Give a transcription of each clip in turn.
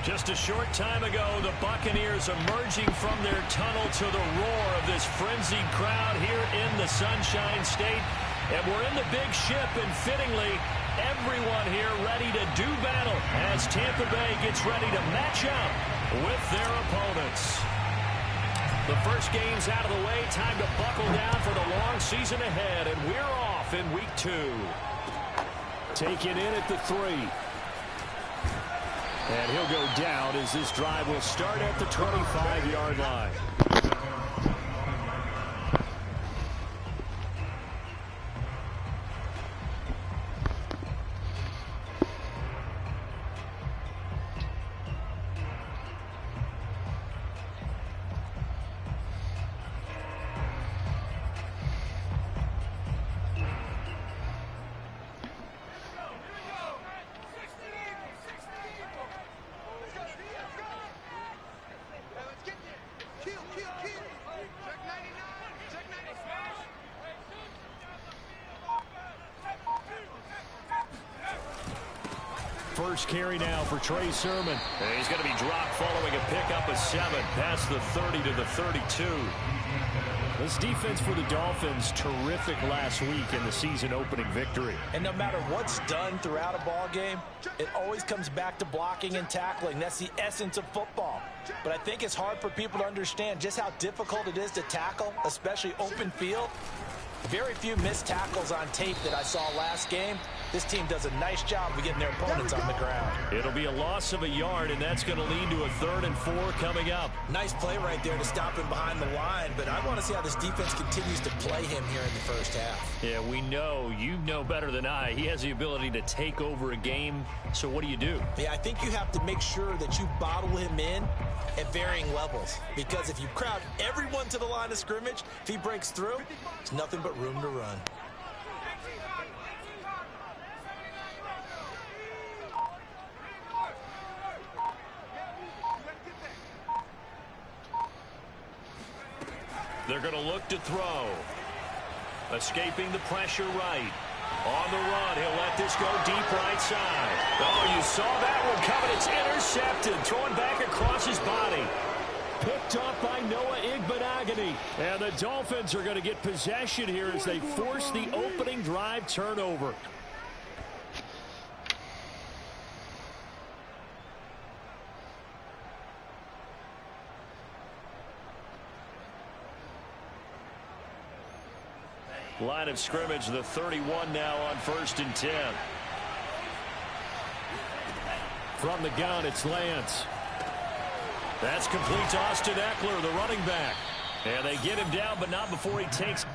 Just a short time ago, the Buccaneers emerging from their tunnel to the roar of this frenzied crowd here in the Sunshine State. And we're in the big ship, and fittingly, everyone here ready to do battle as Tampa Bay gets ready to match up with their opponents. The first game's out of the way. Time to buckle down for the long season ahead, and we're off in week 2. Taken in at the 3. And he'll go down as this drive will start at the 25-yard line. First carry now for Trey Sermon. And he's going to be dropped following a pickup of 7 past the 30 to the 32. This defense for the Dolphins, terrific last week in the season opening victory. And no matter what's done throughout a ball game, it always comes back to blocking and tackling. That's the essence of football. But I think it's hard for people to understand just how difficult it is to tackle, especially open field. Very few missed tackles on tape that I saw last game. This team does a nice job of getting their opponents on the ground. It'll be a loss of a yard, and that's going to lead to a 3rd and 4 coming up. Nice play right there to stop him behind the line, but I want to see how this defense continues to play him here in the first half. Yeah, we know, you know better than I, he has the ability to take over a game. So what do you do? Yeah, I think you have to make sure that you bottle him in at varying levels, because if you crowd everyone to the line of scrimmage, if he breaks through, there's nothing but room to run. They're going to look to throw. Escaping the pressure right. On the run, he'll let this go deep right side. Oh, you saw that one coming. It's intercepted. Throwing back across his body. Picked off by Noah Igbenogany. And the Dolphins are going to get possession here as they force the opening drive turnover. Line of scrimmage, the 31 now on 1st and 10. From the gun, it's Lance. That's complete to Austin Eckler, the running back. And they get him down, but not before he takes.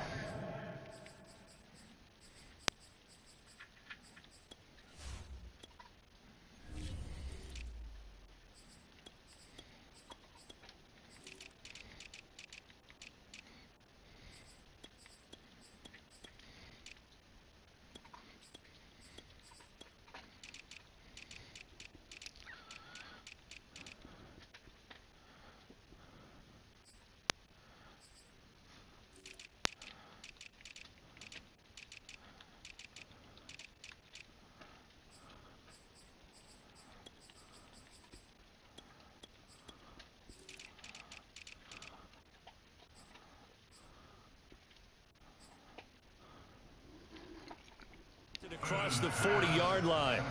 Across the 40-yard line.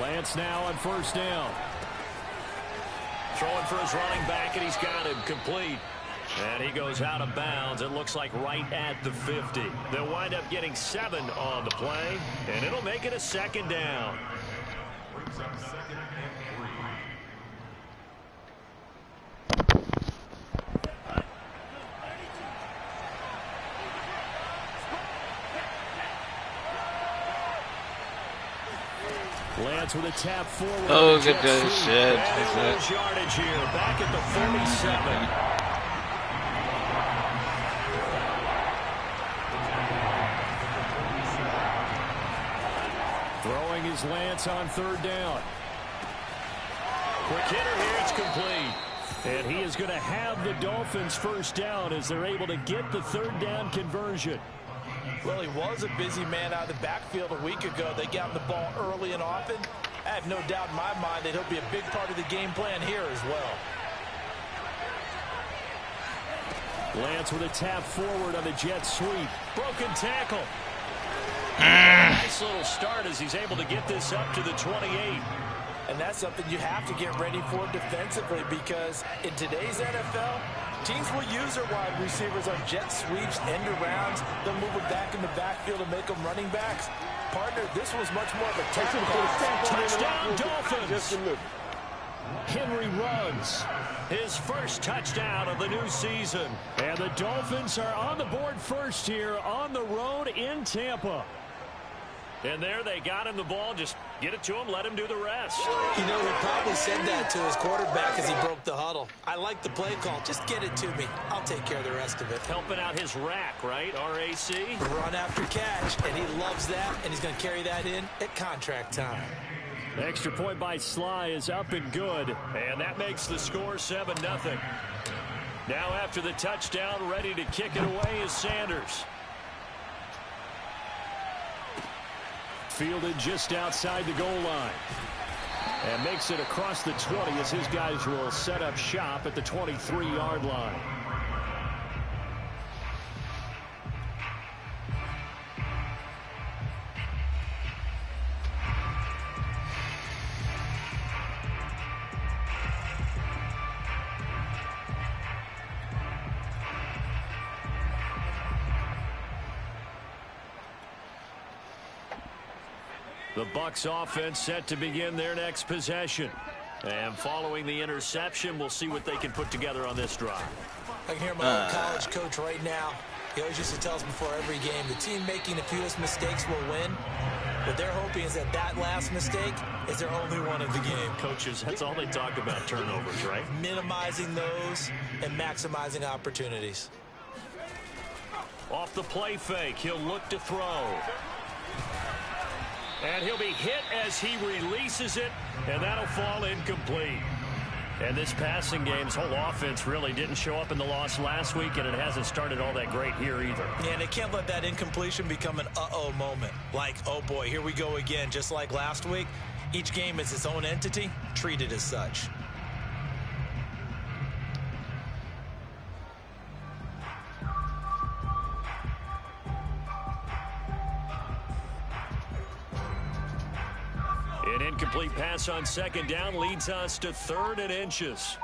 Lance now on 1st down. Throwing for his running back, and he's got him complete. And he goes out of bounds. It looks like right at the 50. They'll wind up getting 7 on the play, and it'll make it a 2nd down. Brings up 2nd and 3. Lance with a tap forward. Oh, good shit. Yardage here, back at the 47. Throwing is Lance on 3rd down. Quick hitter here, it's complete. And he is going to have the Dolphins first down as they're able to get the third down conversion. Well, he was a busy man out of the backfield a week ago. They got him the ball early and often. I have no doubt in my mind that he'll be a big part of the game plan here as well. Lance with a tap forward on the jet sweep. Broken tackle. Nice little start as he's able to get this up to the 28. And that's something you have to get ready for defensively, because in today's NFL, teams will use their wide receivers on jet sweeps, end arounds. They'll move them back in the backfield and make them running backs. Partner, this was much more of a tackle. Touchdown, Dolphins. Henry runs his first touchdown of the new season. And the Dolphins are on the board first here on the road in Tampa. And there they got him the ball. Just get it to him, let him do the rest. You know, he probably said that to his quarterback as he broke the huddle. I like the play call. Just get it to me. I'll take care of the rest of it. Helping out his rack, right? R-A-C? Run after catch, and he loves that, and he's going to carry that in at contract time. Extra point by Sly is up and good, and that makes the score 7-0. Now after the touchdown, ready to kick it away is Sanders. Fielded just outside the goal line. And makes it across the 20 as his guys will set up shop at the 23-yard line. The Bucs offense set to begin their next possession. And following the interception, we'll see what they can put together on this drive. I can hear my old college coach right now. He always used to tell us before every game, the team making the fewest mistakes will win. What they're hoping is that that last mistake is their only one of the game. Coaches, that's all they talk about, turnovers, right? Minimizing those and maximizing opportunities. Off the play fake, he'll look to throw. And he'll be hit as he releases it, and that'll fall incomplete. And this passing game's whole offense really didn't show up in the loss last week, and it hasn't started all that great here either. Yeah, and they can't let that incompletion become an uh-oh moment. Like, oh boy, here we go again, just like last week. Each game is its own entity, treated as such. An incomplete pass on second down leads us to 3rd and inches.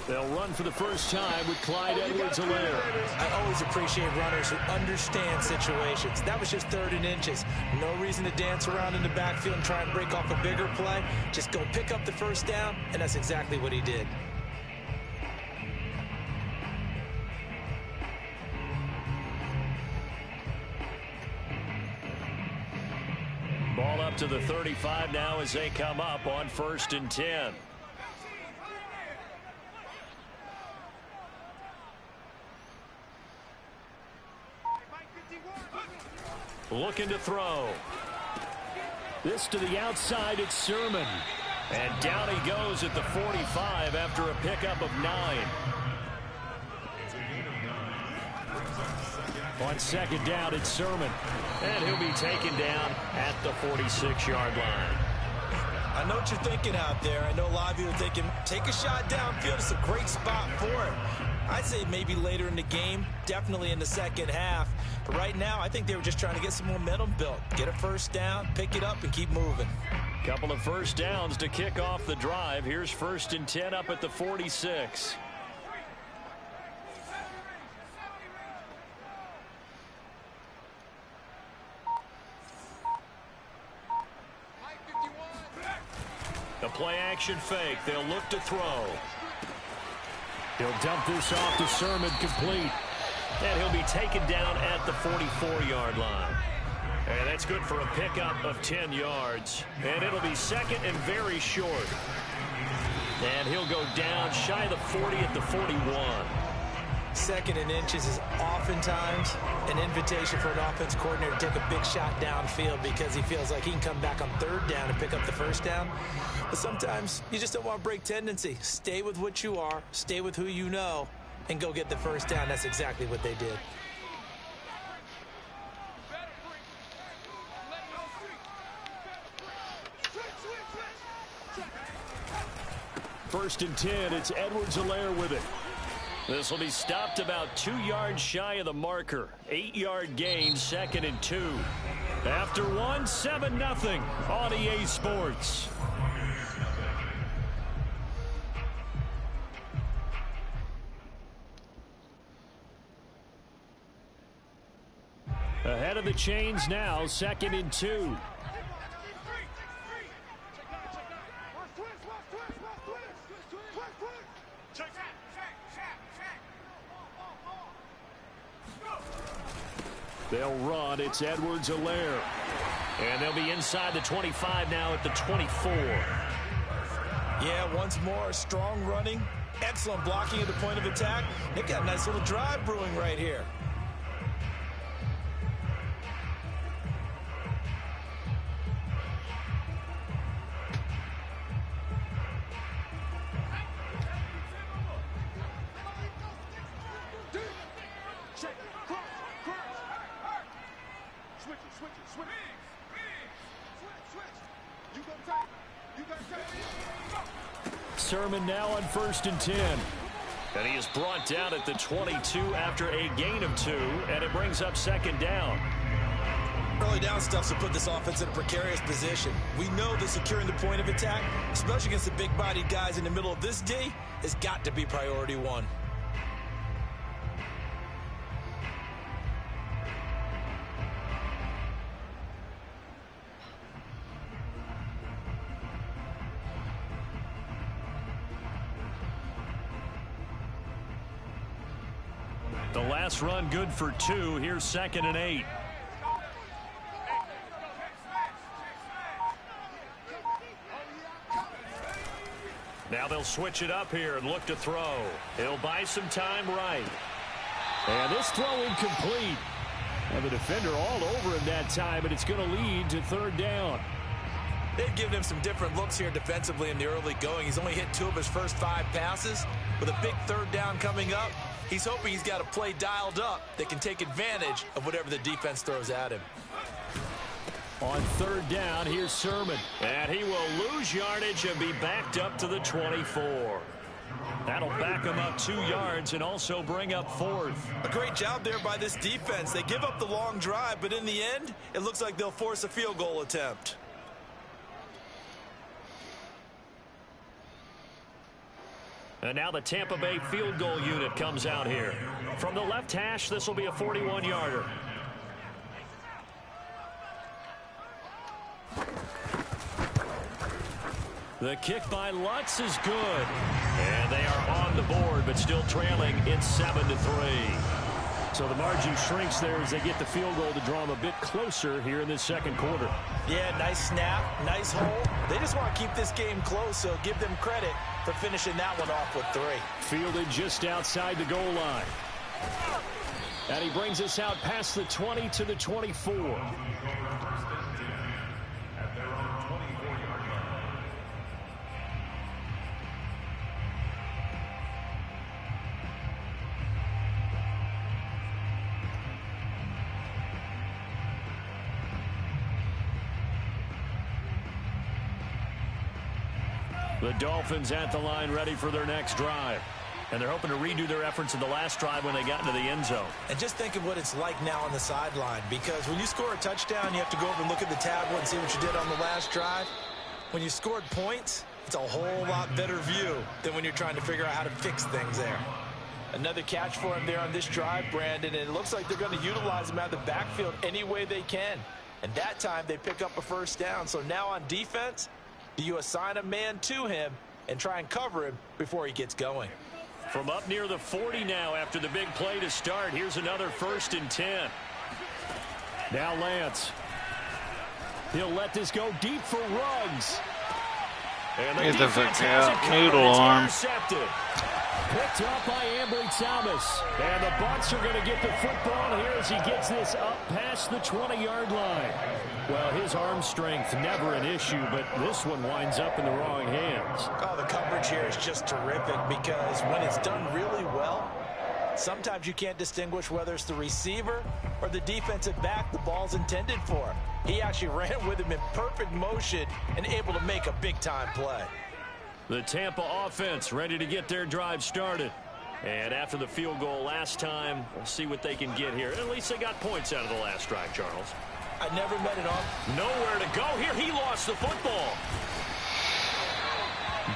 They'll run for the first time with Clyde Edwards-Helaire. I always appreciate runners who understand situations. That was just 3rd and inches. No reason to dance around in the backfield and try and break off a bigger play. Just go pick up the first down, and that's exactly what he did. Ball up to the 35 now as they come up on 1st and 10. Looking to throw. This to the outside, it's Sermon. And down he goes at the 45 after a pickup of 9. On 2nd down, it's Sermon. And he'll be taken down at the 46-yard line. I know what you're thinking out there. I know a lot of you are thinking, take a shot downfield. It's a great spot for it. I'd say maybe later in the game, definitely in the second half. But right now, I think they were just trying to get some momentum built. Get a first down, pick it up, and keep moving. Couple of first downs to kick off the drive. Here's 1st and 10 up at the 46. A play-action fake. They'll look to throw. He'll dump this off to Sermon, complete. And he'll be taken down at the 44-yard line. And that's good for a pickup of 10 yards. And it'll be 2nd and very short. And he'll go down shy of the 40 at the 41. Second and inches is oftentimes an invitation for an offense coordinator to take a big shot downfield because he feels like he can come back on third down and pick up the first down. But sometimes you just don't want to break tendency. Stay with what you are, stay with who you know, and go get the first down. That's exactly what they did. First and 10, it's Edwards-Helaire with it. This will be stopped about 2 yards shy of the marker. 8-yard gain, 2nd and 2. After 1, 7-0 on EA Sports. Ahead of the chains now, 2nd and 2. They'll run. It's Edwards-Helaire. And they'll be inside the 25 now at the 24. Yeah, once more, strong running, excellent blocking at the point of attack. They've got a nice little drive brewing right here. Sermon now on 1st and 10. And he is brought down at the 22 after a gain of 2, and it brings up 2nd down. Early down stuff to put this offense in a precarious position. We know that securing the point of attack, especially against the big-bodied guys in the middle of this D, has got to be priority 1. The last run good for 2. Here's 2nd and 8. Now they'll switch it up here and look to throw. He'll buy some time right. And this throw incomplete. And the defender all over him that time, and it's going to lead to 3rd down. They've given him some different looks here defensively in the early going. He's only hit 2 of his first 5 passes. With a big 3rd down coming up, he's hoping he's got a play dialed up that can take advantage of whatever the defense throws at him. On 3rd down, here's Sermon. And he will lose yardage and be backed up to the 24. That'll back him up 2 yards and also bring up 4th. A great job there by this defense. They give up the long drive, but in the end, it looks like they'll force a field goal attempt. And now the Tampa Bay field goal unit comes out here. From the left hash, this will be a 41-yarder. The kick by Lutz is good. And they are on the board, but still trailing. It's 7-3. So the margin shrinks there as they get the field goal to draw them a bit closer here in this 2nd quarter. Yeah, nice snap, nice hole. They just want to keep this game close, so give them credit for finishing that one off with 3. Fielded just outside the goal line. And he brings us out past the 20 to the 24. The Dolphins at the line ready for their next drive. And they're hoping to redo their efforts in the last drive when they got into the end zone. And just think of what it's like now on the sideline, because when you score a touchdown, you have to go over and look at the tablet and see what you did on the last drive. When you scored points, it's a whole lot better view than when you're trying to figure out how to fix things there. Another catch for him there on this drive, Brandon, and it looks like they're going to utilize him out of the backfield any way they can. And that time they pick up a first down. So now on defense, do you assign a man to him and try and cover him before he gets going? From up near the 40 now after the big play to start. Here's another 1st and 10. Now Lance. He'll let this go deep for Ruggs. And the defense has it covered. noodle arm. Intercepted. Picked up by Ambry Thomas. And the Bucs are going to get the football here as he gets this up past the 20-yard line. Well, his arm strength never an issue, but this one winds up in the wrong hands. Oh, the coverage here is just terrific because when it's done really well, sometimes you can't distinguish whether it's the receiver or the defensive back the ball's intended for. He actually ran with him in perfect motion and able to make a big-time play. The Tampa offense ready to get their drive started. And after the field goal last time, we'll see what they can get here. At least they got points out of the last drive, Charles. I never met it on. Nowhere to go here. He lost the football.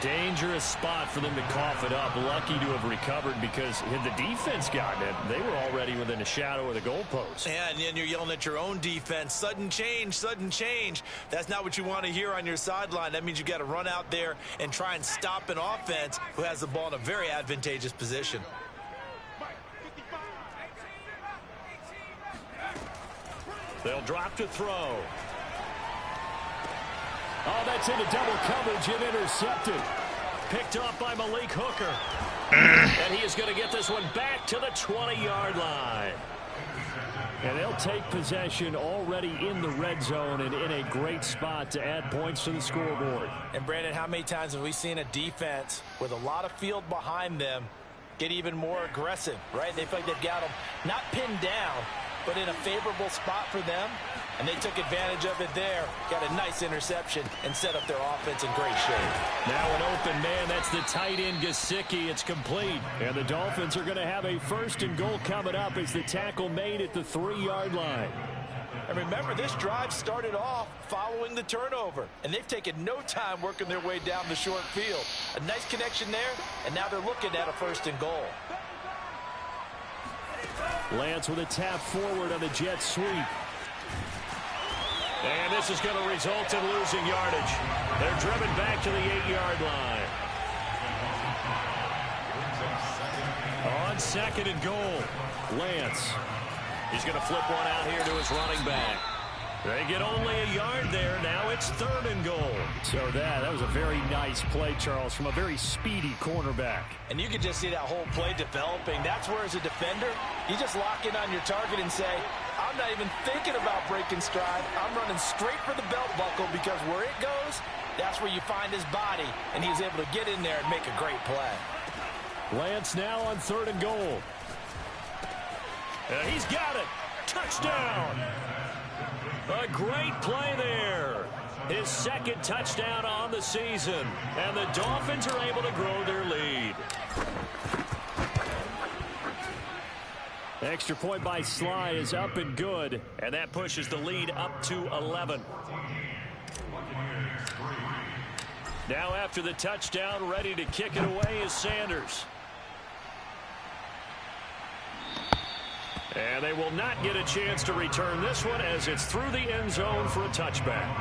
Dangerous spot for them to cough it up. Lucky to have recovered because had the defense gotten it, they were already within a shadow of the goalpost. Yeah, and then you're yelling at your own defense. Sudden change, sudden change. That's not what you want to hear on your sideline. That means you got to run out there and try and stop an offense who has the ball in a very advantageous position. They'll drop to throw. Oh, that's into double coverage and intercepted. Picked off by Malik Hooker. And he is going to get this one back to the 20-yard line. And they'll take possession already in the red zone and in a great spot to add points to the scoreboard. And, Brandon, how many times have we seen a defense with a lot of field behind them get even more aggressive, right? They feel like they've got them not pinned down, but in a favorable spot for them. And they took advantage of it there. Got a nice interception and set up their offense in great shape. Now an open man. That's the tight end, Gesicki. It's complete. And the Dolphins are going to have a 1st and goal coming up as the tackle made at the 3-yard line. And remember, this drive started off following the turnover. And they've taken no time working their way down the short field. A nice connection there, and now they're looking at a 1st and goal. Lance with a tap forward on the jet sweep. And this is going to result in losing yardage. They're driven back to the 8-yard line. On 2nd and goal, Lance. He's going to flip one out here to his running back. They get only a yard there. Now it's 3rd and goal. So that was a very nice play, Charles, from a very speedy cornerback. And you can just see that whole play developing. That's where, as a defender, you just lock in on your target and say, I'm not even thinking about breaking stride. I'm running straight for the belt buckle because where it goes, that's where you find his body. And he's able to get in there and make a great play. Lance now on 3rd and goal. And he's got it. Touchdown. A great play there. His 2nd touchdown on the season. And the Dolphins are able to grow their lead. Extra point by Sly is up and good. And that pushes the lead up to 11. Now after the touchdown, ready to kick it away is Sanders. And they will not get a chance to return this one as it's through the end zone for a touchback.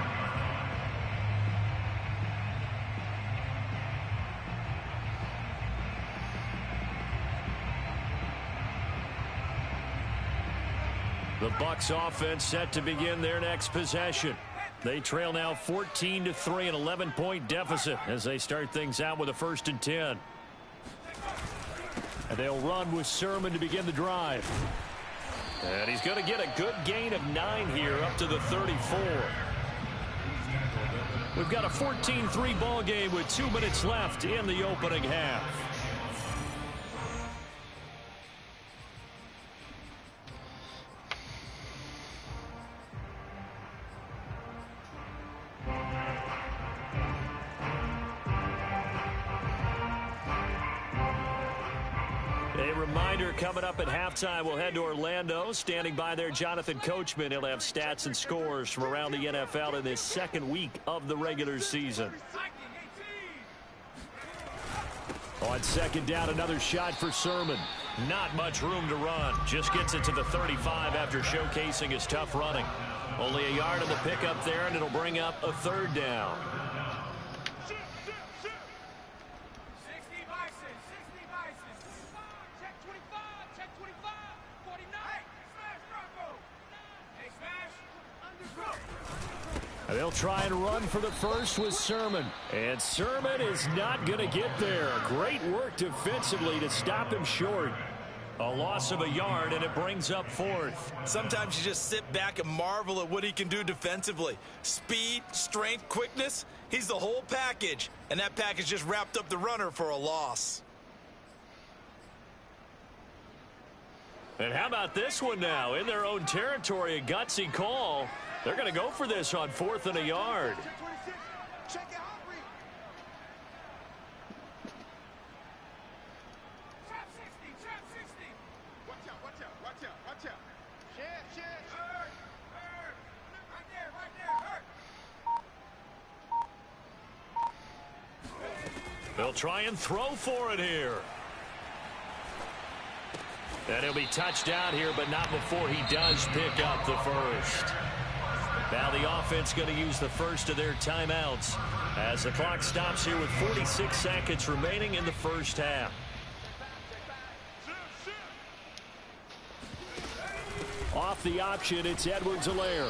The Bucs offense set to begin their next possession. They trail now 14-3, an 11-point deficit as they start things out with a 1st and 10. And they'll run with Sermon to begin the drive. And he's going to get a good gain of 9 here up to the 34. We've got a 14-3 ball game with 2 minutes left in the opening half. A reminder, coming up at halftime, we'll head to Orlando. Standing by there, Jonathan Coachman. He'll have stats and scores from around the NFL in this 2nd week of the regular season. On 2nd down, another shot for Sermon. Not much room to run. Just gets it to the 35 after showcasing his tough running. Only a yard on the pickup there, and it'll bring up a 3rd down. They'll try and run for the first with Sermon. And Sermon is not going to get there. Great work defensively to stop him short. A loss of a yard, and it brings up fourth. Sometimes you just sit back and marvel at what he can do defensively. Speed, strength, quickness. He's the whole package. And that package just wrapped up the runner for a loss. And how about this one now? In their own territory, a gutsy call. They're going to go for this on 4th and a yard. They'll try and throw for it here. And he'll be touched down here, but not before he does pick up the first. Now the offense going to use the first of their timeouts as the clock stops here with 46 seconds remaining in the first half. Off the option, it's Edwards-Helaire.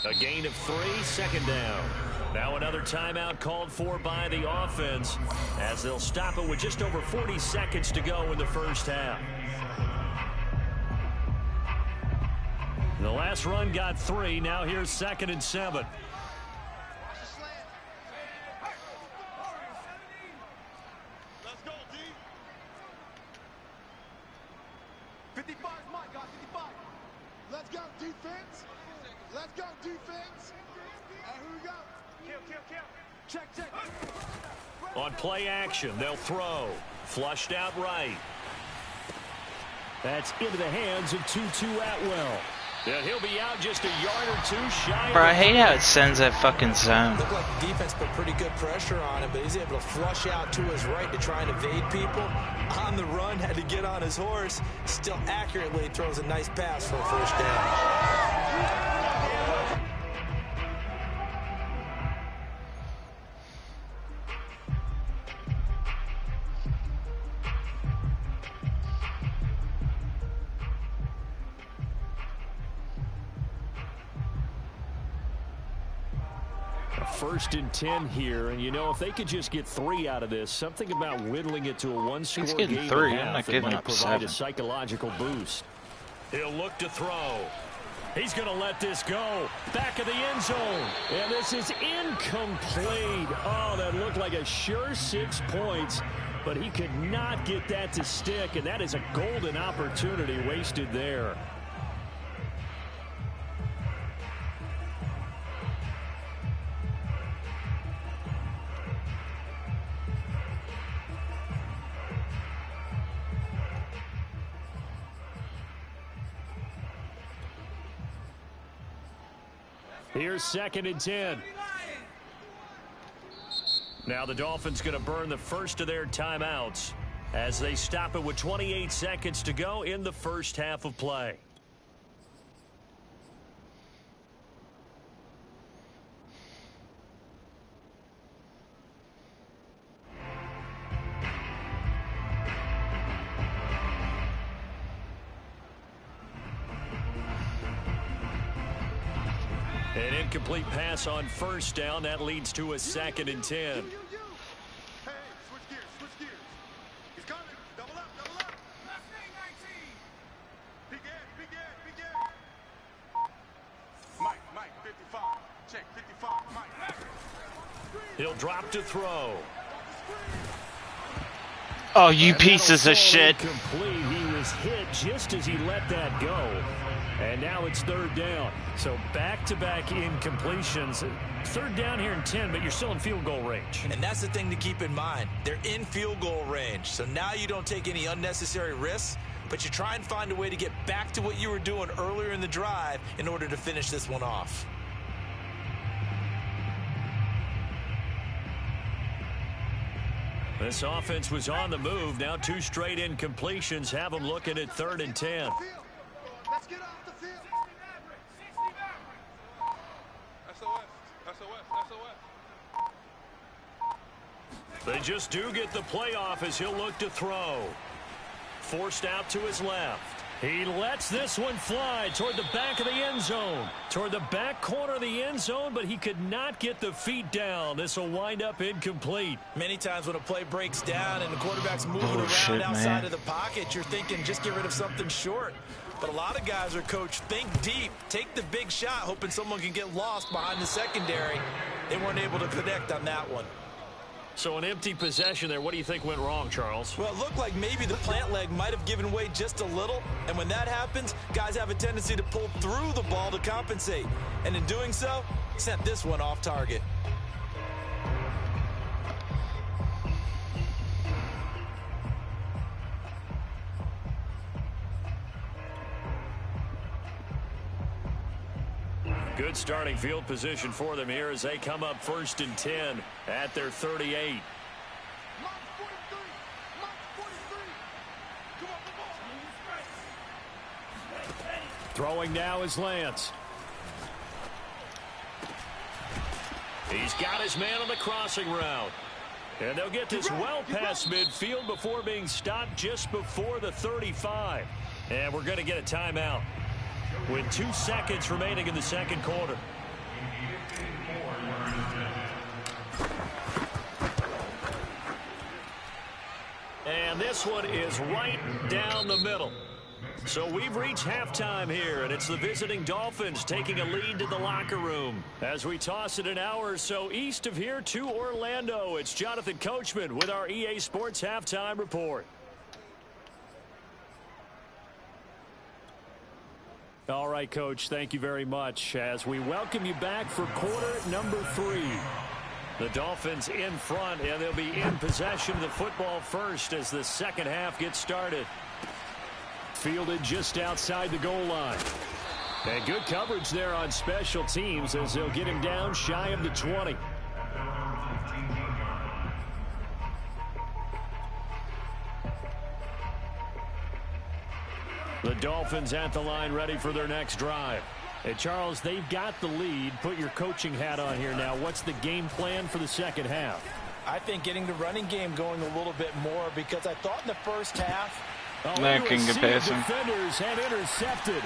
A gain of 3, second down. Now another timeout called for by the offense as they'll stop it with just over 40 seconds to go in the first half. The last run got 3. Now here's 2nd and 7. Let's go, D. 55, Mike, got 55. Let's go, defense. Let's go, defense. And who we got? Kill. Check. On play action, they'll throw. Flushed out right. That's into the hands of Tutu Atwell. And he'll be out just a yard or 2 shy. Bro, I hate how it sends that fucking zone. Looked like the defense put pretty good pressure on him, but he's able to flush out to his right to try and evade people. On the run, had to get on his horse. Still accurately throws a nice pass for a first down. First and 10 here, and you know, if they could just get 3 out of this, something about whittling it to a one-score game getting 3. I'm not giving up provide 7. a psychological boost. He'll look to throw. He's going to let this go. Back of the end zone. And this is incomplete. Oh, that looked like a sure 6 points, but he could not get that to stick, and that is a golden opportunity wasted there. Here's 2nd and 10. Now the Dolphins going to burn the first of their timeouts as they stop it with 28 seconds to go in the first half of play. An incomplete pass on first down. That leads to a 2nd and 10. Hey, switch gears. He's coming. Double up. Left thing, 19. Begin. Mike, 55. Check, 55, Mike. He'll drop to throw. Oh, you pieces of shit. Incomplete. He was hit just as he let that go. And now it's 3rd down. So back-to-back incompletions. 3rd down here in 10, but you're still in field goal range. And that's the thing to keep in mind. They're in field goal range. So now you don't take any unnecessary risks, but you try and find a way to get back to what you were doing earlier in the drive in order to finish this one off. This offense was on the move. Now 2 straight incompletions have them looking at 3rd and 10. Let's get off the field. SOS. They just do get the playoff as he'll look to throw. Forced out to his left. He lets this one fly toward the back of the end zone. Toward the back corner of the end zone, but he could not get the feet down. This will wind up incomplete. Many times when a play breaks down and the quarterback's moving around outside of the pocket, you're thinking just get rid of something short. But a lot of guys are coached, think deep, take the big shot, hoping someone can get lost behind the secondary. They weren't able to connect on that one. So an empty possession there. What do you think went wrong, Charles? Well, it looked like maybe the plant leg might have given way just a little. And when that happens, guys have a tendency to pull through the ball to compensate. And in doing so, sent this one off target. Good starting field position for them here as they come up 1st and 10 at their 38. Throwing now is Lance. He's got his man on the crossing route. And they'll get this well past midfield before being stopped just before the 35. And we're going to get a timeout with 2 seconds remaining in the second quarter. And this one is right down the middle. So we've reached halftime here, and it's the visiting Dolphins taking a lead to the locker room. As we toss it an hour or so east of here to Orlando, it's Jonathan Coachman with our EA Sports Halftime Report. All right, Coach, thank you very much as we welcome you back for quarter number 3. The Dolphins in front, and they'll be in possession of the football first as the second half gets started. Fielded just outside the goal line. And good coverage there on special teams as they'll get him down shy of the 20. The Dolphins at the line ready for their next drive. And Charles, they've got the lead. Put your coaching hat on here now. What's the game plan for the second half? I think getting the running game going a little bit more because I thought in the first half lacking the passing. Defenders had intercepted.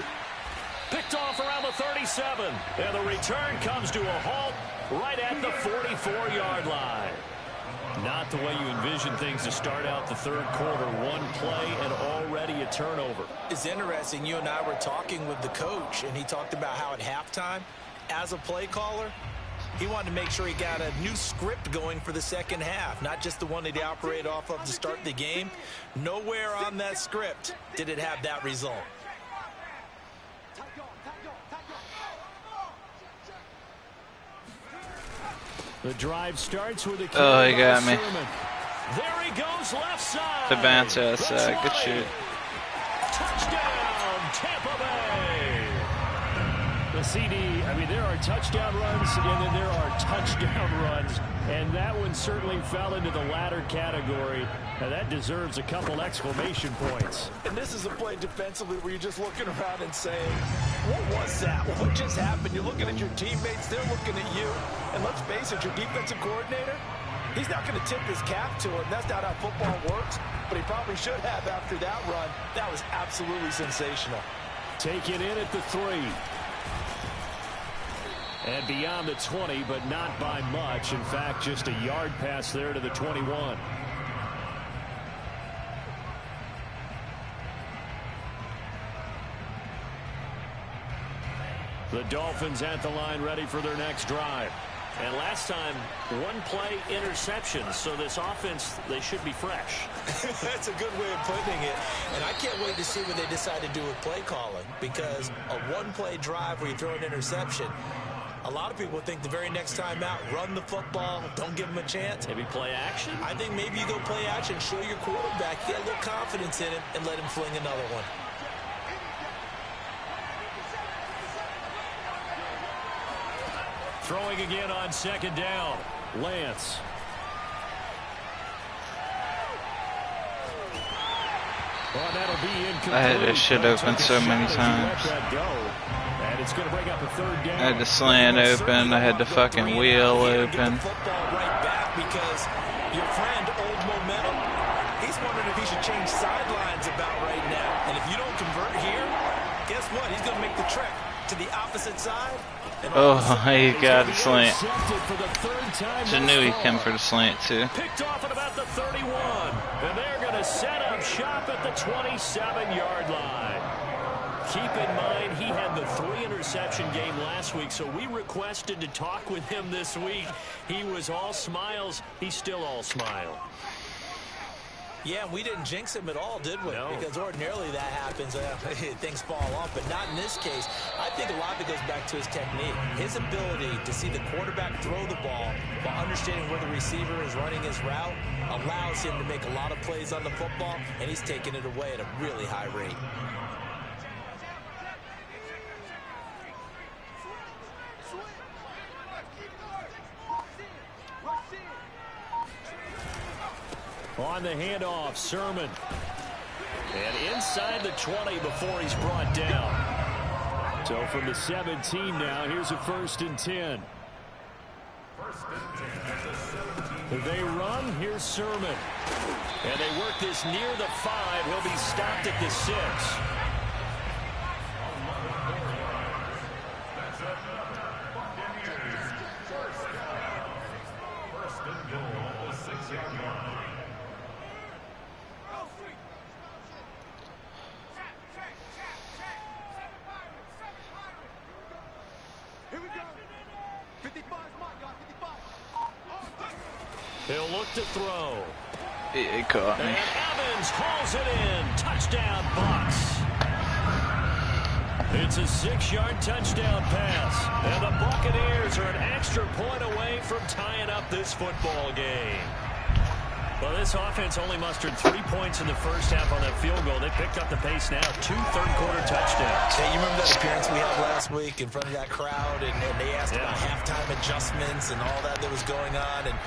Picked off around the 37. And the return comes to a halt right at the 44-yard line. Not the way you envision things to start out the third quarter. One play and already a turnover. It's interesting. You and I were talking with the coach, and he talked about how at halftime, as a play caller, he wanted to make sure he got a new script going for the second half, not just the one that he operated off of to start the game. Nowhere on that script did it have that result. The drive starts with a kick. Oh, he got me. There he goes, left side. The bounce outside. Good shoot. Touchdown, Tampa Bay. The CD, I mean, there are touchdown runs, and then there are touchdown runs. And that one certainly fell into the latter category. Now, that deserves a couple exclamation points. And this is a play defensively where you're just looking around and saying, what was that? What just happened? You're looking at your teammates, they're looking at you. And let's face it, your defensive coordinator, he's not going to tip his cap to him. That's not how football works. But he probably should have after that run. That was absolutely sensational. Taken in at the 3. And beyond the 20, but not by much. In fact, just a yard pass there to the 21. The Dolphins at the line ready for their next drive. And last time, one play interception. So this offense, they should be fresh. That's a good way of putting it. And I can't wait to see what they decide to do with play calling. Because a one-play drive where you throw an interception, a lot of people think the very next time out, run the football, don't give them a chance. Maybe play action? I think maybe you go play action, show your quarterback, get a little confidence in him, and let him fling another one. Throwing again on second down. Lance. Well, that'll be incomplete. I had this shit open so many times. And it's going to bring up a third down. I had the slant open. I had the fucking wheel open. Right back because your friend, Old Momentum, he's wondering if he should change sidelines about right now. And if you don't convert here, guess what? He's going to make the trek to the opposite side. Oh, he got a slant. I knew he came for the slant, too. Picked off at about the 31. And they're going to set up shop at the 27-yard line. Keep in mind, he had the 3-interception game last week, so we requested to talk with him this week. He was all smiles. He's still all smile. Yeah, we didn't jinx him at all, did we? No. Because ordinarily that happens, things fall off, but not in this case. I think a lot of it goes back to his technique. His ability to see the quarterback throw the ball while understanding where the receiver is running his route allows him to make a lot of plays on the football, and he's taking it away at a really high rate. On the handoff, Sermon. And inside the 20 before he's brought down. So from the 17 now, here's a 1st and 10. They run, here's Sermon. And they work this near the 5. He'll be stopped at the 6. He'll look to throw. He caught me. And Evans hauls it in. Touchdown, Bucks. It's a 6-yard touchdown pass. And the Buccaneers are an extra point away from tying up this football game. Well, this offense only mustered 3 points in the first half on that field goal. They picked up the pace now. 2 third-quarter touchdowns. Hey, you remember that appearance we had last week in front of that crowd, and they asked about halftime adjustments and all that was going on, and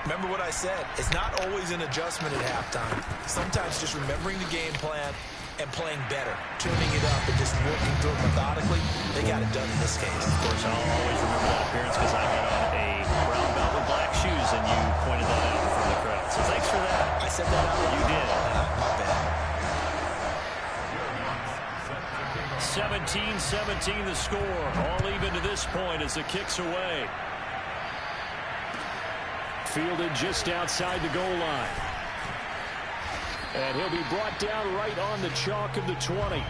remember what I said. It's not always an adjustment at halftime. Sometimes just remembering the game plan and playing better, tuning it up and just working through it methodically. They got it done in this case. Of course, I'll always remember that appearance because I had on a brown belt with black shoes, and you pointed that out in front of the crowd. So thanks for that. I said that out loud. You did. My bad. 17-17 the score. All even to this point as the kick's away. Fielded just outside the goal line. And he'll be brought down right on the chalk of the 20.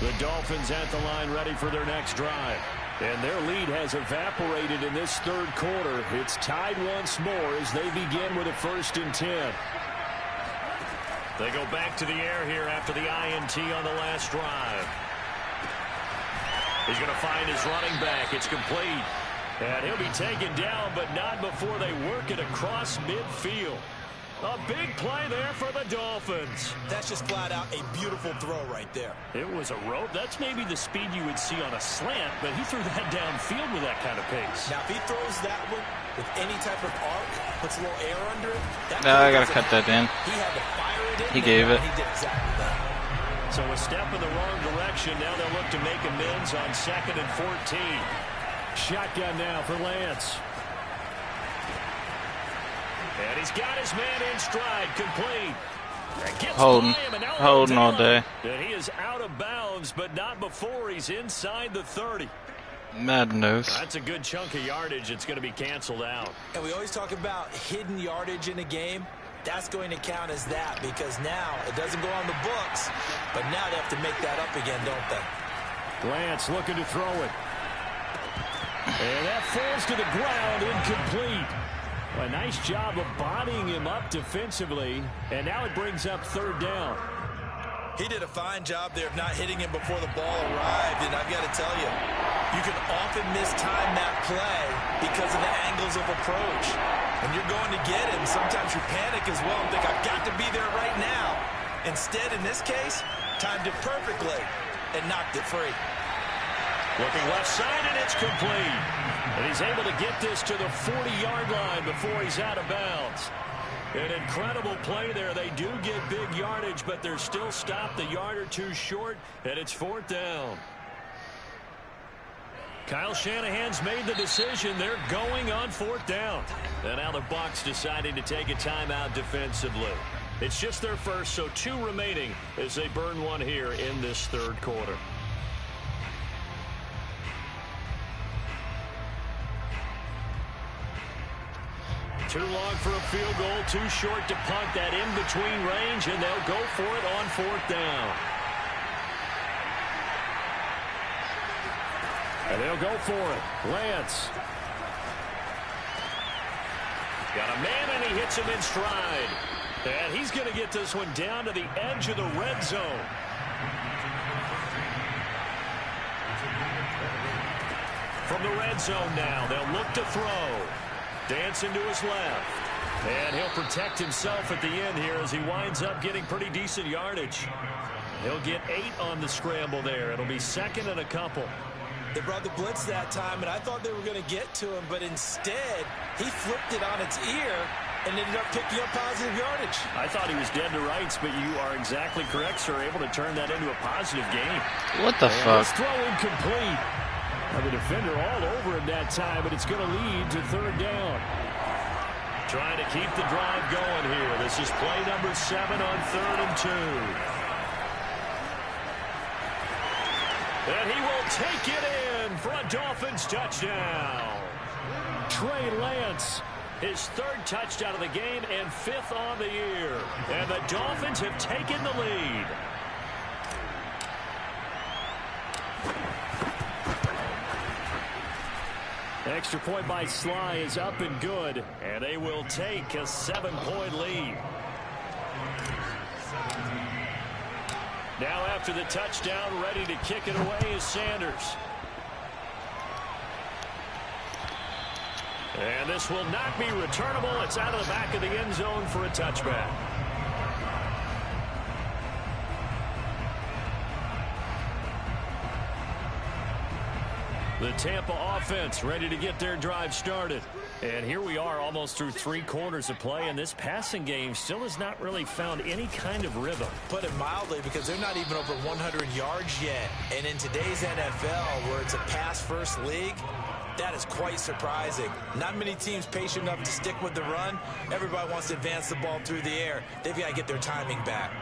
The Dolphins at the line ready for their next drive. And their lead has evaporated in this third quarter. It's tied once more as they begin with a 1st and 10. They go back to the air here after the INT on the last drive. He's going to find his running back. It's complete. And he'll be taken down, but not before they work it across midfield. A big play there for the Dolphins. That's just flat out a beautiful throw right there. It was a rope. That's maybe the speed you would see on a slant, but he threw that downfield with that kind of pace. Now, if he throws that one with any type of arc, puts a little air under it. No, I got to cut that in. He had to fire it in. He gave it. He did exactly that. So a step in the wrong direction. Now they'll look to make amends on 2nd and 14. Shotgun now for Lance. And he's got his man in stride, complete. Holding all day. And he is out of bounds, but not before he's inside the 30. Mad nose. That's a good chunk of yardage. It's going to be canceled out. And we always talk about hidden yardage in a game. That's going to count as that because now it doesn't go on the books, but now they have to make that up again, don't they? Lance looking to throw it. And that falls to the ground, incomplete. A nice job of bodying him up defensively, and now it brings up 3rd down. He did a fine job there of not hitting him before the ball arrived, and I've got to tell you, you can often mistime that play because of the angles of approach. When you're going to get him, sometimes you panic as well and think, I've got to be there right now. Instead, in this case, timed it perfectly and knocked it free. Looking left side, and it's complete. And he's able to get this to the 40-yard line before he's out of bounds. An incredible play there. They do get big yardage, but they're still stopped a yard or two short, and it's 4th down. Kyle Shanahan's made the decision. They're going on 4th down. And now the Bucs deciding to take a timeout defensively. It's just their first, so 2 remaining as they burn one here in this 3rd quarter. Too long for a field goal, too short to punt. That in-between range, and they'll go for it on 4th down. And they'll go for it. Lance. Got a man, and he hits him in stride. And he's going to get this one down to the edge of the red zone. From the red zone now, they'll look to throw. Dancing to his left. And he'll protect himself at the end here as he winds up getting pretty decent yardage. He'll get 8 on the scramble there. It'll be 2nd and a couple. They brought the blitz that time, and I thought they were going to get to him, but instead, he flipped it on its ear and ended up picking up positive yardage. I thought he was dead to rights, but you are exactly correct, sir. Able to turn that into a positive gain. What the fuck? This throw incomplete. The defender all over him that time, but it's going to lead to 3rd down. Trying to keep the drive going here. This is play number 7 on 3rd and 2. And he will take it in for a Dolphins touchdown. Trey Lance, his 3rd touchdown of the game and 5th on the year. And the Dolphins have taken the lead. Extra point by Sly is up and good, and they will take a 7-point lead. Now after the touchdown, ready to kick it away is Sanders. And this will not be returnable. It's out of the back of the end zone for a touchback. The Tampa offense ready to get their drive started. And here we are almost through 3 quarters of play, and this passing game still has not really found any kind of rhythm. Put it mildly, because they're not even over 100 yards yet. And in today's NFL, where it's a pass-first league, that is quite surprising. Not many teams patient enough to stick with the run. Everybody wants to advance the ball through the air. They've got to get their timing back.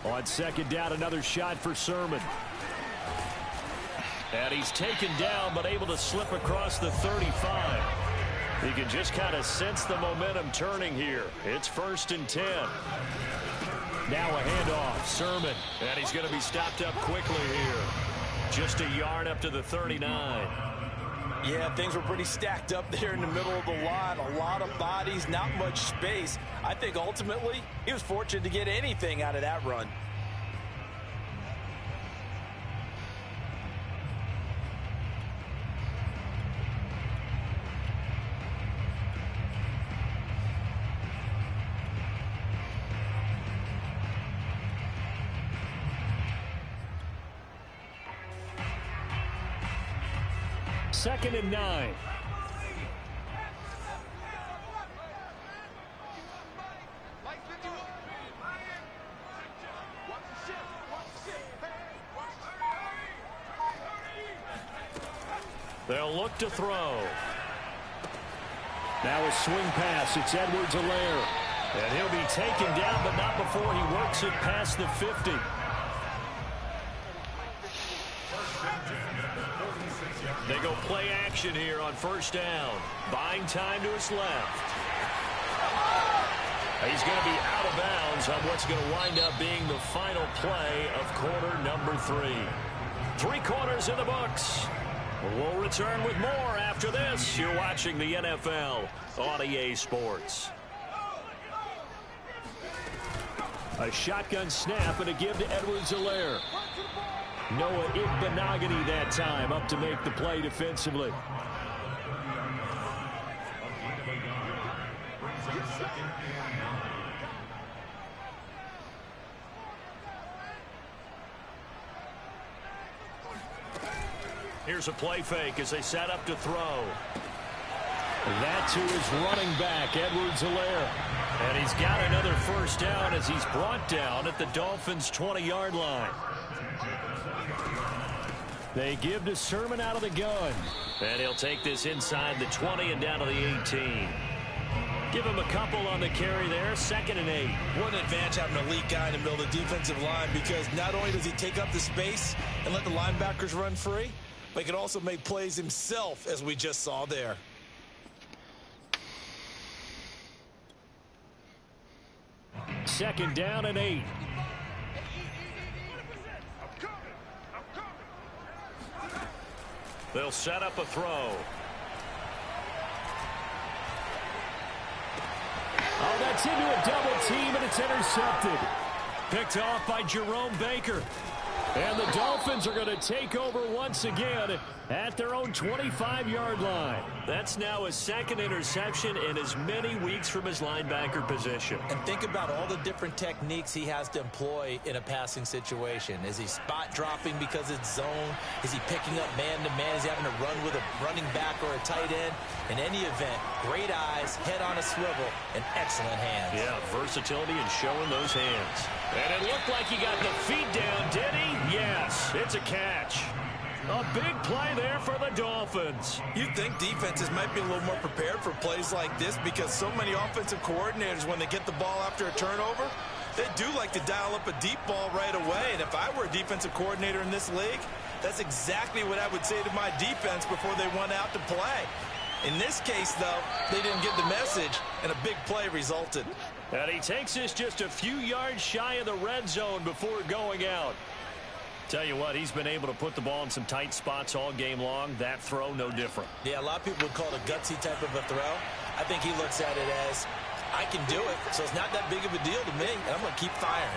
On 2nd down, another shot for Sermon. And he's taken down, but able to slip across the 35. He can just kind of sense the momentum turning here. It's 1st and 10. Now a handoff, Sermon. And he's going to be stopped up quickly here. Just a yard up to the 39. Yeah, things were pretty stacked up there in the middle of the line. A lot of bodies, not much space. I think ultimately he was fortunate to get anything out of that run. Second and 9. They'll look to throw. Now a swing pass. It's Edwards-Helaire. And he'll be taken down, but not before he works it past the 50. They go play action here on 1st down. Buying time to his left. He's going to be out of bounds on what's going to wind up being the final play of quarter number 3. 3 quarters in the books. We'll return with more after this. You're watching the NFL on EA Sports. A shotgun snap and a give to Edwards-Helaire. Noah Igbenogany that time up to make the play defensively. Here's a play fake as they set up to throw. That to his running back, Edwards-Helaire. And he's got another first down as he's brought down at the Dolphins' 20-yard line. They give to Sermon out of the gun. And he'll take this inside the 20 and down to the 18. Give him a couple on the carry there. 2nd and 8. What an advantage having an elite guy in the middle of the defensive line, because not only does he take up the space and let the linebackers run free, but he can also make plays himself, as we just saw there. Second down and 8. They'll set up a throw. Oh, that's into a double team, and it's intercepted. Picked off by Jerome Baker. And the Dolphins are going to take over once again at their own 25-yard line. That's now his 2nd interception in as many weeks from his linebacker position. And think about all the different techniques he has to employ in a passing situation. Is he spot dropping because it's zone? Is he picking up man-to-man? Is he having to run with a running back or a tight end? In any event, great eyes, head on a swivel, and excellent hands. Yeah, versatility and showing those hands. And it looked like he got the feet down, did he? Yes, it's a catch. A big play there for the Dolphins. You'd think defenses might be a little more prepared for plays like this, because so many offensive coordinators, when they get the ball after a turnover, they do like to dial up a deep ball right away. And if I were a defensive coordinator in this league, that's exactly what I would say to my defense before they went out to play. In this case, though, they didn't get the message, and a big play resulted. And he takes this just a few yards shy of the red zone before going out. Tell you what, he's been able to put the ball in some tight spots all game long. That throw, no different. Yeah, a lot of people would call it a gutsy type of a throw. I think he looks at it as, I can do it, so it's not that big of a deal to me, and I'm going to keep firing.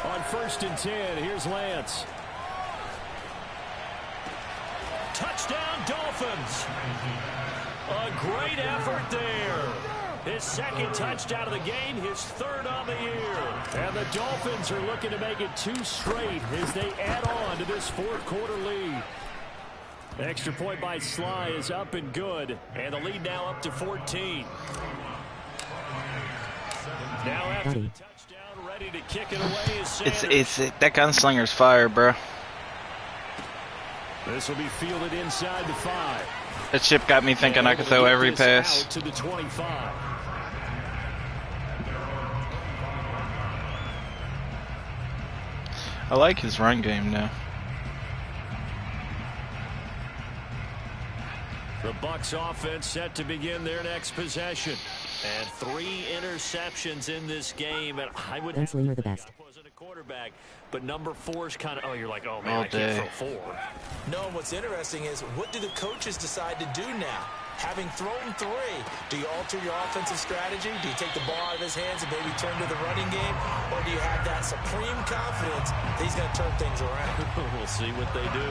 On 1st and 10, here's Lance. Touchdown, Dolphins. A great effort there. His 2nd touchdown of the game, his 3rd on the year. And the Dolphins are looking to make it 2 straight as they add on to this 4th quarter lead. Extra point by Sly is up and good. And the lead now up to 14. Now after the touchdown, ready to kick it away is Sanders. That gunslinger's fire, bro. This will be fielded inside the 5. That chip got me thinking I could throw every pass. Out to the 25. I like his run game now. The Bucs offense set to begin their next possession. And 3 interceptions in this game. And I would have the best. Wasn't a quarterback, but number 4 is kind of, oh, you're like, oh man, All I can't day. throw 4. No, what's interesting is, what do the coaches decide to do now? Having thrown 3, do you alter your offensive strategy? Do you take the ball out of his hands and maybe turn to the running game? Or do you have that supreme confidence that he's going to turn things around? We'll see what they do.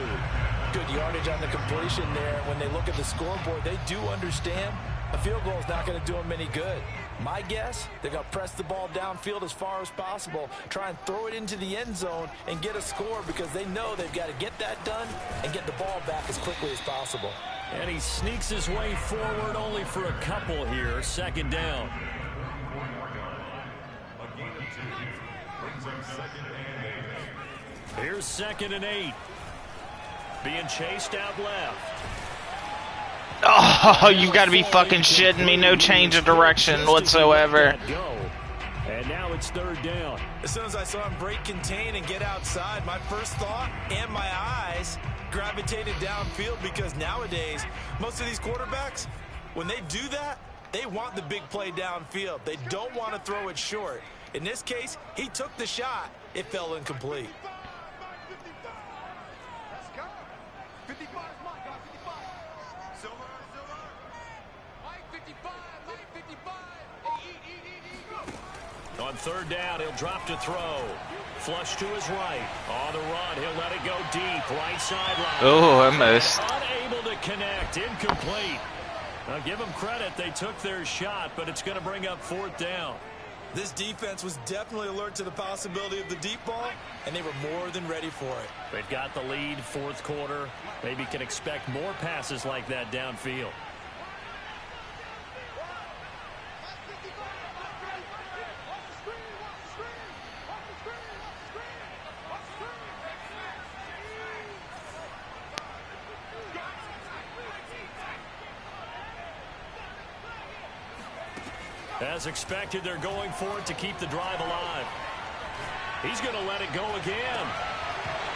Good yardage on the completion there. When they look at the scoreboard, they do understand a field goal is not going to do them any good. My guess, they're going to press the ball downfield as far as possible, try and throw it into the end zone and get a score, because they know they've got to get that done and get the ball back as quickly as possible. And he sneaks his way forward only for a couple here. 2nd down. Here's 2nd and 8. Being chased out left. Oh, you got to be fucking shitting me. No change of direction whatsoever. And now it's 3rd down. As soon as I saw him break contain and get outside, my first thought and my eyes gravitated downfield, because nowadays, most of these quarterbacks, when they do that, they want the big play downfield. They don't want to throw it short. In this case, he took the shot. It fell incomplete. Let's go. 55 is my guy, 55. Silver. Mike 55, Mike 55. Eat. On 3rd down, he'll drop to throw. Flush to his right. On the run, he'll let it go deep. Right sideline. Oh, almost. Unable to connect. Incomplete. Now, give them credit. They took their shot, but it's going to bring up 4th down. This defense was definitely alert to the possibility of the deep ball, and they were more than ready for it. They've got the lead, fourth quarter. Maybe can expect more passes like that downfield. As expected, they're going for it to keep the drive alive. He's going to let it go again.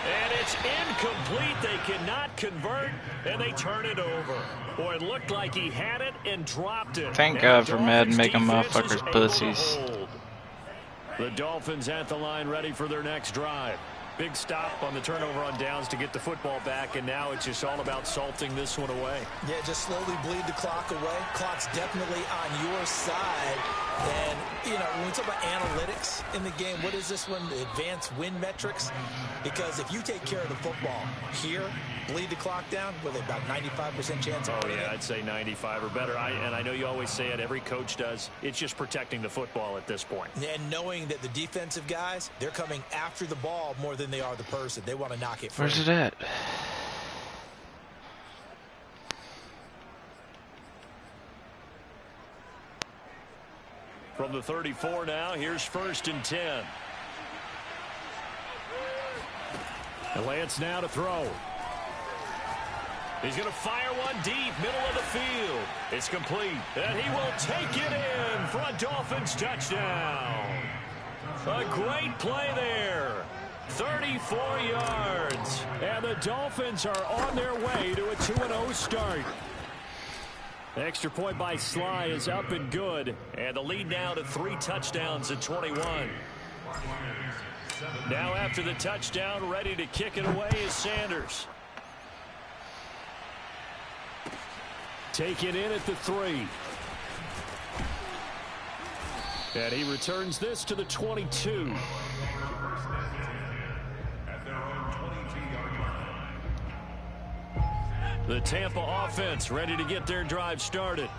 And it's incomplete. They cannot convert, and they turn it over. Boy, it looked like he had it and dropped it. Thank God for Madden making motherfuckers pussies. The Dolphins at the line ready for their next drive. Big stop on the turnover on downs to get the football back, and now it's just all about salting this one away. Yeah, just slowly bleed the clock away. Clock's definitely on your side. And, you know, when we talk about analytics in the game, what is this one? The advanced win metrics? Because if you take care of the football here, bleed the clock down, with about 95% chance of winning. Oh, yeah, I'd say 95 or better. And I know you always say it, every coach does. It's just protecting the football at this point. And knowing that the defensive guys, they're coming after the ball more than they are the person. They want to knock it free. Where's it at? From the 34 now, here's 1st and 10. And Lance now to throw. He's going to fire one deep, middle of the field. It's complete, and he will take it in for a Dolphins touchdown. A great play there. 34 yards. And the Dolphins are on their way to a 2-0 start. Extra point by Sly is up and good. And the lead now to 3 touchdowns at 21. Now after the touchdown, ready to kick it away is Sanders. Take it in at the 3. And he returns this to the 22. The Tampa offense ready to get their drive started.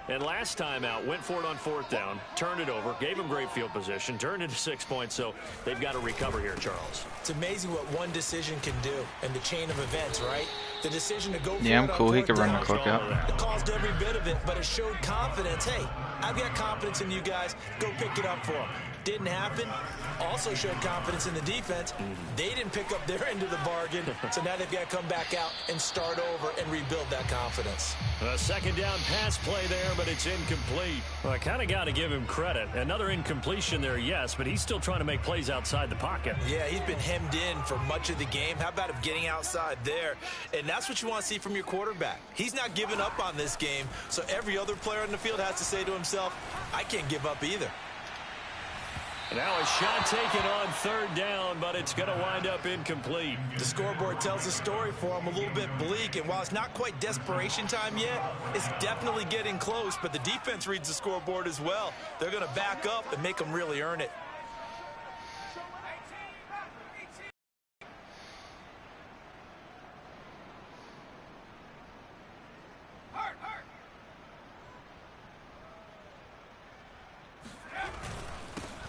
And last time out, went for it on 4th down, turned it over, gave him great field position, turned it to 6 points, so they've got to recover here, Charles. It's amazing what one decision can do in the chain of events, right? The decision to go for Yeah, I'm it on cool. He 4th could run the down, clock out. it caused every bit of it, but it showed confidence. Hey, I've got confidence in you guys. Go pick it up for them. Didn't happen. Also showed confidence in the defense. They didn't pick up their end of the bargain, so now they've got to come back out and start over and rebuild that confidence. A 2nd down pass play there, but it's incomplete. Well, I kind of got to give him credit. Another incompletion there, yes, but he's still trying to make plays outside the pocket. Yeah, he's been hemmed in for much of the game. How about him getting outside there? And that's what you want to see from your quarterback. He's not giving up on this game, so every other player on the field has to say to himself, I can't give up either. Now a shot taken on 3rd down, but it's going to wind up incomplete. The scoreboard tells the story for him, a little bit bleak, and while it's not quite desperation time yet, it's definitely getting close, but the defense reads the scoreboard as well. They're going to back up and make them really earn it.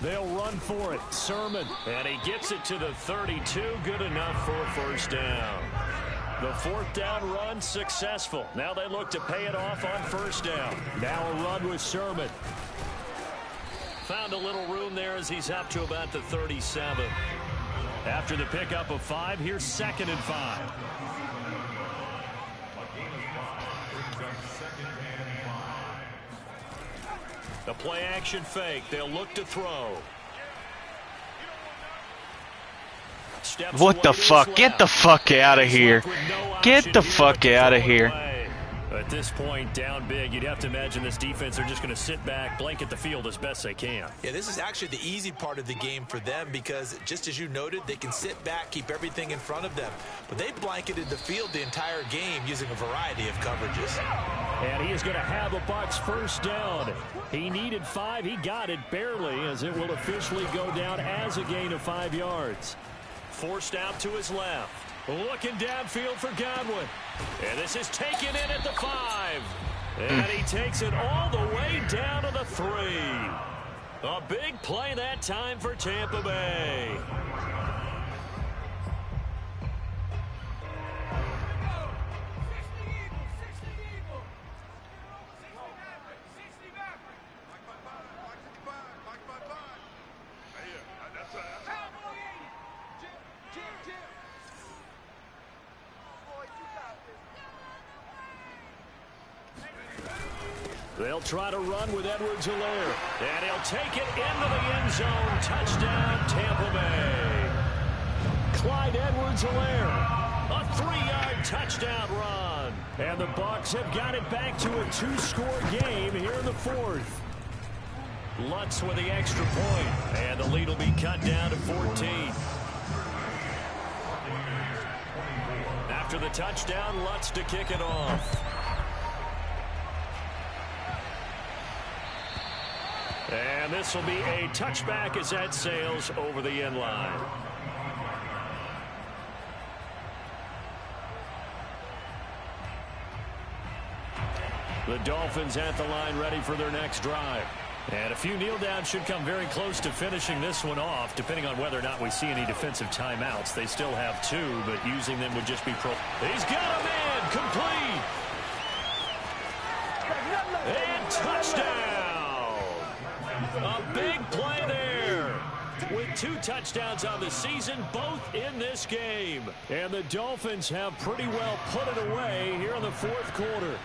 They'll run for it. Sermon. And he gets it to the 32. Good enough for a 1st down. The 4th down run successful. Now they look to pay it off on 1st down. Now a run with Sermon. Found a little room there as he's up to about the 37. After the pickup of 5, here's 2nd and 5. The play action fake. They'll look to throw. Steps What the fuck? Get the fuck out of here. Get the fuck out of here. At this point, down big, you'd have to imagine this defense are just going to sit back, blanket the field as best they can. Yeah, this is actually the easy part of the game for them because, just as you noted, they can sit back, keep everything in front of them. But they blanketed the field the entire game using a variety of coverages. And he is going to have a Bucs 1st down. He needed 5. He got it barely, as it will officially go down as a gain of 5 yards. Forced out to his left. Looking downfield for Godwin. And this is taken in at the 5. And he takes it all the way down to the 3. A big play that time for Tampa Bay. They'll try to run with Edwards-Helaire. And he'll take it into the end zone. Touchdown, Tampa Bay. Clyde Edwards-Helaire. A 3-yard touchdown run. And the Bucs have got it back to a 2-score game here in the fourth. Lutz with the extra point. And the lead will be cut down to 14. After the touchdown, Lutz to kick it off. And this will be a touchback as that sails over the end line. The Dolphins at the line ready for their next drive. And a few kneel downs should come very close to finishing this one off, depending on whether or not we see any defensive timeouts. They still have 2, but using them would just be pro. He's got a man, complete. And touchdown. A big play there. With 2 touchdowns on the season, both in this game. And the Dolphins have pretty well put it away here in the fourth quarter.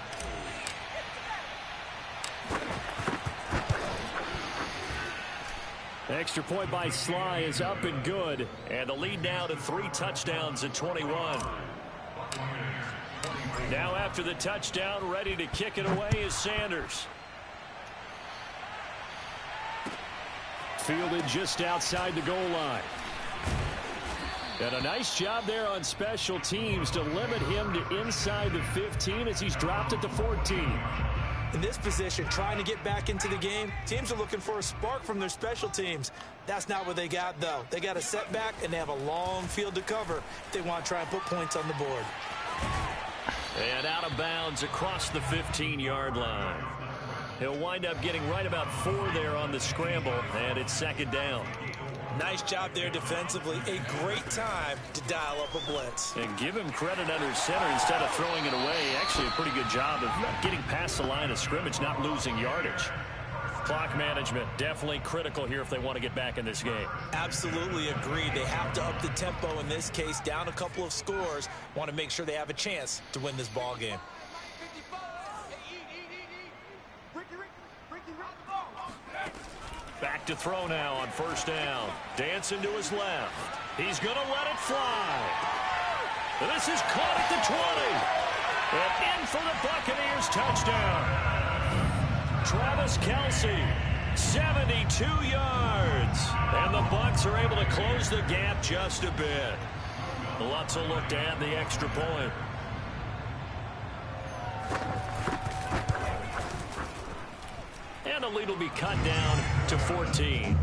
Extra point by Sly is up and good. And the lead now to 3 touchdowns at 21. Now after the touchdown, ready to kick it away is Sanders. Fielded just outside the goal line. And a nice job there on special teams to limit him to inside the 15 as he's dropped at the 14. In this position, trying to get back into the game, teams are looking for a spark from their special teams. That's not what they got, though. They got a setback, and they have a long field to cover if they want to try and put points on the board. And out of bounds across the 15-yard line. He'll wind up getting right about 4 there on the scramble, and it's second down. Nice job there defensively. A great time to dial up a blitz. And give him credit under center instead of throwing it away. Actually a pretty good job of getting past the line of scrimmage, not losing yardage. Clock management definitely critical here if they want to get back in this game. Absolutely agreed. They have to up the tempo in this case, down a couple of scores. Want to make sure they have a chance to win this ball game. Back to throw now on first down. Dancing to his left. He's going to let it fly. This is caught at the 20. And in for the Buccaneers touchdown. Travis Kelce, 72 yards. And the Bucs are able to close the gap just a bit. Lutz will look to add the extra point. And the lead will be cut down to 14.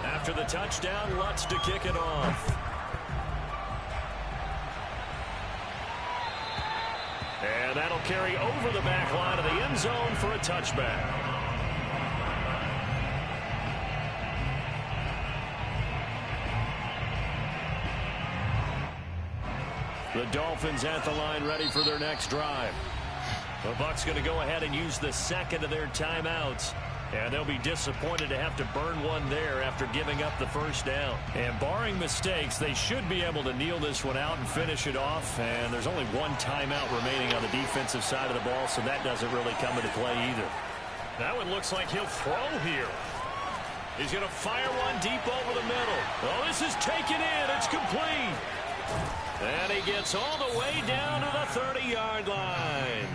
After the touchdown, Lutz to kick it off. And that'll carry over the back line of the end zone for a touchback. The Dolphins at the line ready for their next drive. The Bucs going to go ahead and use the second of their timeouts. And they'll be disappointed to have to burn one there after giving up the first down. And barring mistakes, they should be able to kneel this one out and finish it off. And there's only one timeout remaining on the defensive side of the ball, so that doesn't really come into play either. That one looks like he'll throw here. He's going to fire one deep over the middle. Oh, this is taken in. It's complete. And he gets all the way down to the 30-yard line.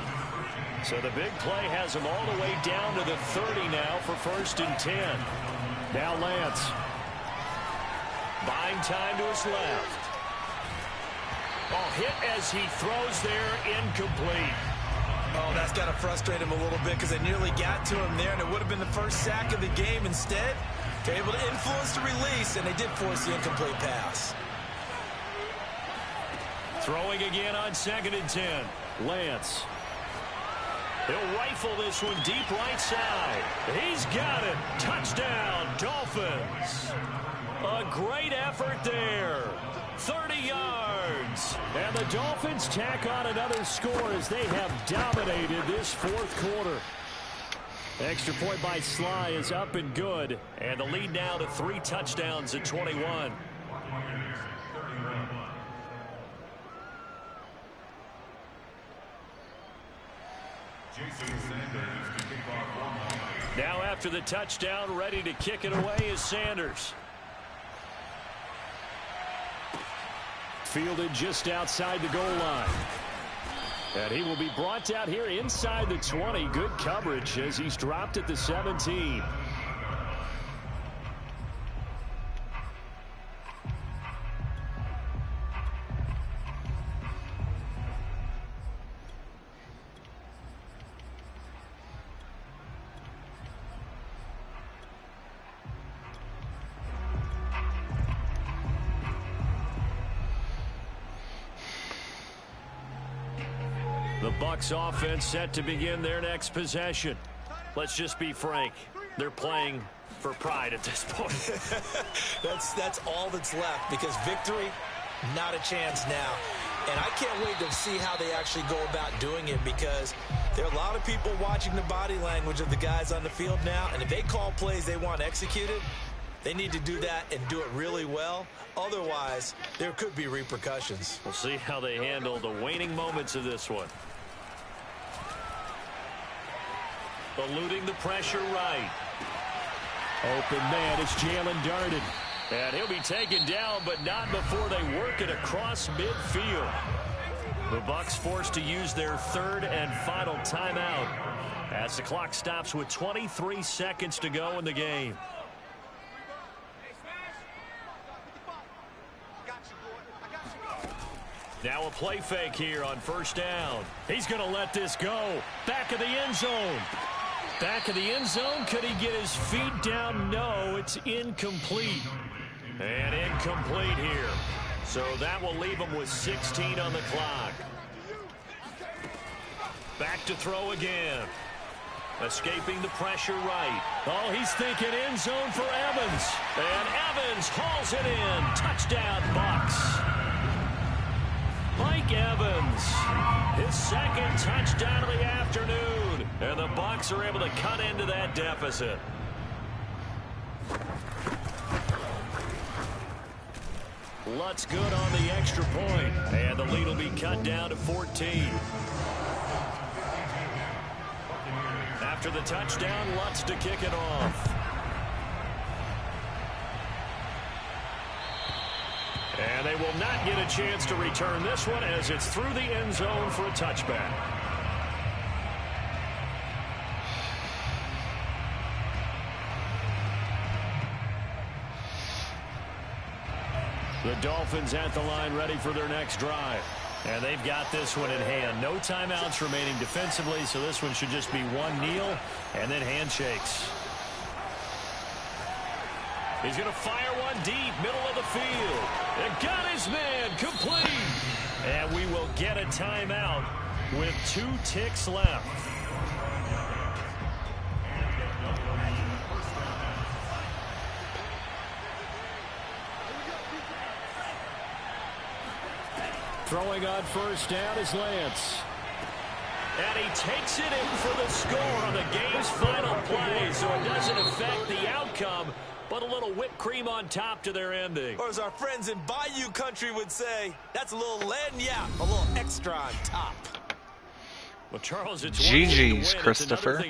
So the big play has him all the way down to the 30 now for 1st and 10. Now Lance. Buying time to his left. Oh, hit as he throws there, incomplete. Oh, that's got to frustrate him a little bit because they nearly got to him there, and it would have been the first sack of the game. Instead, they're able to influence the release, and they did force the incomplete pass. Throwing again on 2nd and 10. Lance. He'll rifle this one deep right side. He's got it. Touchdown, Dolphins. A great effort there. 30 yards. And the Dolphins tack on another score as they have dominated this 4th quarter. Extra point by Sly is up and good. And the lead now to 3 touchdowns at 21. Now after the touchdown, ready to kick it away is Sanders. Fielded just outside the goal line. And he will be brought down here inside the 20. Good coverage as he's dropped at the 17. The Bucs offense set to begin their next possession. Let's just be frank. They're playing for pride at this point. That's all that's left, because victory, not a chance now. And I can't wait to see how they actually go about doing it, because there are a lot of people watching the body language of the guys on the field now. And if they call plays they want executed, they need to do that and do it really well. Otherwise, there could be repercussions. We'll see how they handle the waning moments of this one. Eluding the pressure right. Open man, it's Jalen Darden. And he'll be taken down, but not before they work it across midfield. The Bucs forced to use their 3rd and final timeout as the clock stops with 23 seconds to go in the game. Now a play fake here on 1st down. He's going to let this go. Back of the end zone. Back of the end zone. Could he get his feet down? No, it's incomplete. And incomplete here. So that will leave him with 16 on the clock. Back to throw again. Escaping the pressure right. Oh, he's thinking end zone for Evans. And Evans hauls it in. Touchdown, Bucs. Mike Evans, his 2nd touchdown of the afternoon. And the Bucs are able to cut into that deficit. Lutz good on the extra point. And the lead will be cut down to 14. After the touchdown, Lutz to kick it off. And they will not get a chance to return this one as it's through the end zone for a touchback. The Dolphins at the line ready for their next drive. And they've got this one in hand. No timeouts remaining defensively, so this one should just be one kneel and then handshakes. He's going to fire one deep, middle of the field. And got his man, complete. And we will get a timeout with 2 ticks left. Throwing on 1st down is Lance. And he takes it in for the score on the game's final play, so it doesn't affect the outcome, but a little whipped cream on top to their ending. Or as our friends in Bayou country would say, that's a little lagniappe, a little extra on top. Well, Charles, it's GG's, Christopher.